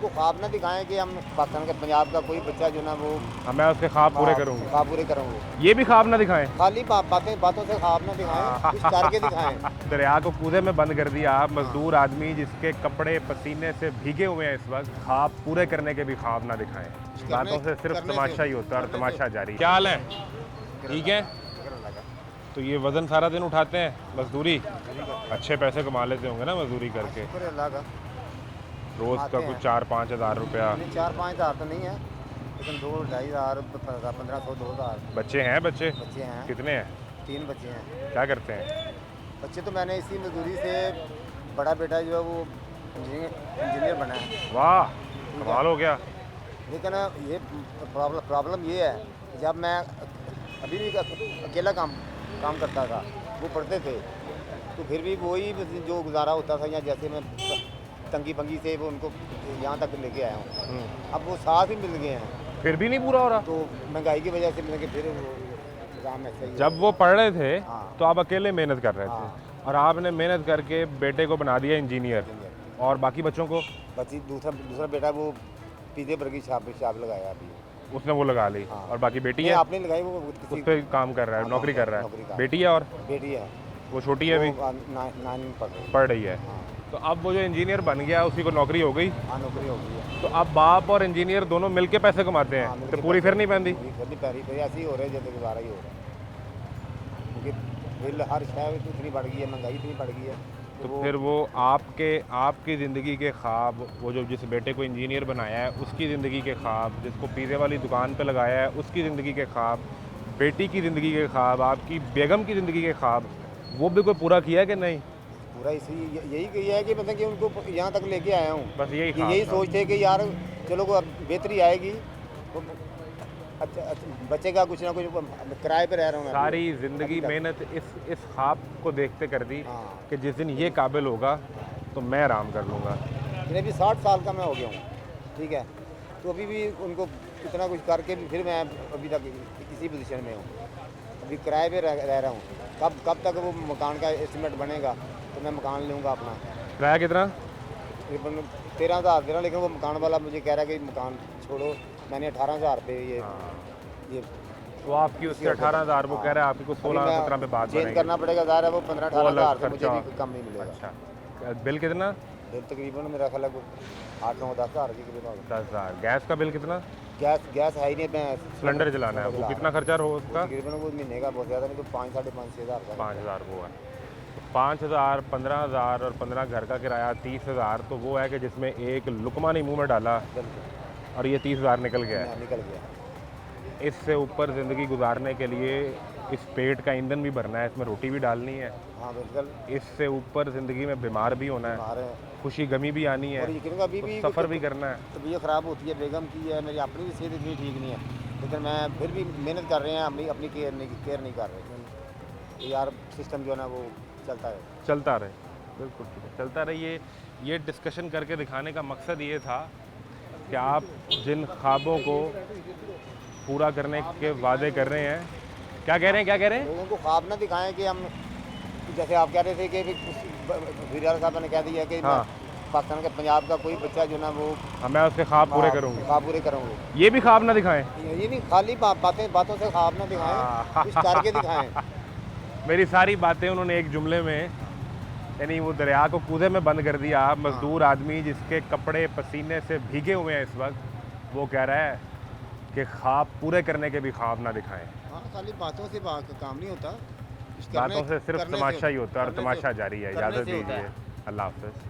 ख्वाब ना दिखाएं कि हम पाकिस्तान के पंजाब का कोई बच्चा जो ना वो मैं उसके ख्वाब पूरे करूँगी। ख्वाब पूरे करूँगे। ये भी ख्वाब ना दिखाएं। खाली बातों से ख्वाब ना दिखाएं, कुछ करके दिखाएं। दरिया को कूदे में बंद कर दिया। मजदूर आदमी जिसके कपड़े पसीने से भीगे हुए हैं इस वक्त, ख्वाब पूरे करने के भी ख्वाब ना दिखाएं। बातों से सिर्फ तमाशा ही होता है और तमाशा जारी। क्या हाल है? ठीक है। तो ये वजन सारा दिन उठाते हैं मजदूरी, अच्छे पैसे कमा लेते होंगे ना मजदूरी करके। रोज का कुछ 4-5 हज़ार रुपया। 4-5 हज़ार तो नहीं है, लेकिन 2-2.5 हज़ार, 1500, 2,000। बच्चे हैं? बच्चे हैं। कितने हैं? 3 बच्चे हैं। क्या करते हैं बच्चे? तो मैंने इसी मजदूरी से, बड़ा बेटा जो है वो इंजीनियर बना है। वाह, कमाल हो गया। लेकिन ये प्रॉब्लम ये है, जब मैं अभी भी अकेला काम करता था, वो पढ़ते थे, तो फिर भी वही जो गुजारा होता था, या जैसे मैं तंगी पंगी से वो उनको यहाँ तक लेके आया हूँ, अब वो साथ ही मिल गए हैं, फिर भी नहीं पूरा हो रहा। तो महंगाई की वजह से मिल के फिर वो काम ऐसा ही है। जब वो पढ़ रहे थे हाँ। तो आप अकेले मेहनत कर रहे थे, और आपने मेहनत करके बेटे को बना दिया इंजीनियर, और बाकी बच्चों को? बच्ची दूसरा बेटा वो पीछे पर की छाप लगाया अभी, उसने वो लगा ली। हाँ। और बाकी बेटी है? आपने लगाई, वो उस पर काम कर रहा है, नौकरी कर रहा है। बेटी है? और बेटी है, वो छोटी है अभी? 9 में पढ़ रही है। हाँ। तो अब वो जो इंजीनियर बन गया उसी को नौकरी हो गई। हाँ, नौकरी हो गई है। तो अब बाप और इंजीनियर दोनों मिलके पैसे कमाते हैं। हाँ, मिलके तो पूरी फिर नहीं पैंदी? फिर नहीं पै रही, फिर ऐसे ही हो रहा है जैसे गुजारा ही हो रहा है, क्योंकि बिल हर शहर इतनी बढ़ गई है, महंगाई इतनी बढ़ गई है। तो फिर वो आपकी ज़िंदगी के ख्वाब, वो जो जिस बेटे को इंजीनियर बनाया है उसकी ज़िंदगी के ख्वाब, जिसको पिज़्ज़े वाली दुकान पे लगाया है उसकी ज़िंदगी के ख्वाब, बेटी की ज़िंदगी के ख्वाब, आपकी बेगम की ज़िंदगी के ख्वाब, वो भी कोई पूरा किया है कि नहीं? पूरा यही किया है कि मतलब कि उनको यहाँ तक लेके आया हूँ। बस यही सोचते कि यार चलो को बेहतरी आएगी, तो अच्छा बचेगा कुछ ना कुछ, किराए पे रह रहा हूँ। सारी ज़िंदगी मेहनत इस ख्वाब को देखते कर दी कि जिस दिन ये काबिल होगा तो मैं आराम कर लूँगा। मेरे भी 60 साल का मैं हो गया हूँ, ठीक है, तो अभी भी उनको इतना कुछ करके भी फिर मैं अभी तक इसी पोजीशन में हूँ, अभी किराए पे रह रहा हूँ। कब तक वो मकान का एस्टीमेट बनेगा तो मैं मकान लूँगा अपना। किराया कितना? तकरीबन 13,000 दे रहा, लेकिन वो मकान वाला मुझे कह रहा है कि मकान छोड़ो, मैंने 18,000 रुपये ये तो आपकी उससे 18,000 वो कह रहा है, आपकी कुछ 16-17 पे बात चेंज करना पड़ेगा, ज़ाहिर है वो 15-18,000 से मुझे भी कम नहीं मिलेगा। अच्छा, बिल कितना? बिल तकरीबन मेरा ख्याल है 8-9-10 हज़ार के करीब। 10,000। गैस का बिल कितना? गैस है ही नहीं, मैं सिलेंडर जलाना है, वो कितना खर्चा हो उसका? तकरीबन वो महीने का बहुत ज़्यादा नहीं तो 5-5.5 हज़ार का। 5,000 वो है। तो 5,000, 15,000 और 15 घर का किराया 30,000, तो वो है कि जिसमें एक लुकमा नहीं मुँह में डाला और ये 30,000 निकल गया है। निकल गया। इससे ऊपर ज़िंदगी गुजारने के लिए इस पेट का ईंधन भी भरना है, इसमें रोटी भी डालनी है। हाँ बिल्कुल। इससे ऊपर ज़िंदगी में बीमार भी होना है, खुशी गमी भी आनी है, अभी भी सफ़र भी करना है। तबीयत ख़राब होती है, बेगम की है, मेरी अपनी भी सेहत इतनी ठीक नहीं है, लेकिन मैं फिर भी मेहनत कर रहे हैं, अपनी केयर नहीं कर रहे यार। सिस्टम जो है ना वो चलता रहे। बिल्कुल ठीक है, चलता रहे। ये डिस्कशन करके दिखाने का मकसद ये था कि आप जिन ख्वाबों को पूरा करने के वादे कर रहे हैं, क्या कह रहे हैं? लोगों को ख्वाब ना दिखाएं कि हम, जैसे आप कह रहे थे कि वीराल साहब ने कह दिया कि हाँ। पाकिस्तान के पंजाब का कोई बच्चा जो ना वो, मैं उसके ख्वाब पूरे करूँगी। ख्वाब पूरे करूँगी। ये भी ख्वाब ना दिखाएं। ये नहीं, खाली बातों से ख्वाब ना दिखाएं, कुछ करके दिखाएं। मेरी सारी बातें उन्होंने एक जुमले में, यानी वो दरिया को कूदे में बंद कर दिया। मजदूर आदमी जिसके कपड़े पसीने से भीगे हुए हैं इस वक्त, वो कह रहा है कि ख्वाब पूरे करने के भी ख्वाब ना दिखाएं। हाँ, खाली बातों से काम नहीं होता, बातों से सिर्फ तमाशा ही होता है और तमाशा जारी है। इजाज़त दीजिए, अल्लाह हाफ़िज़।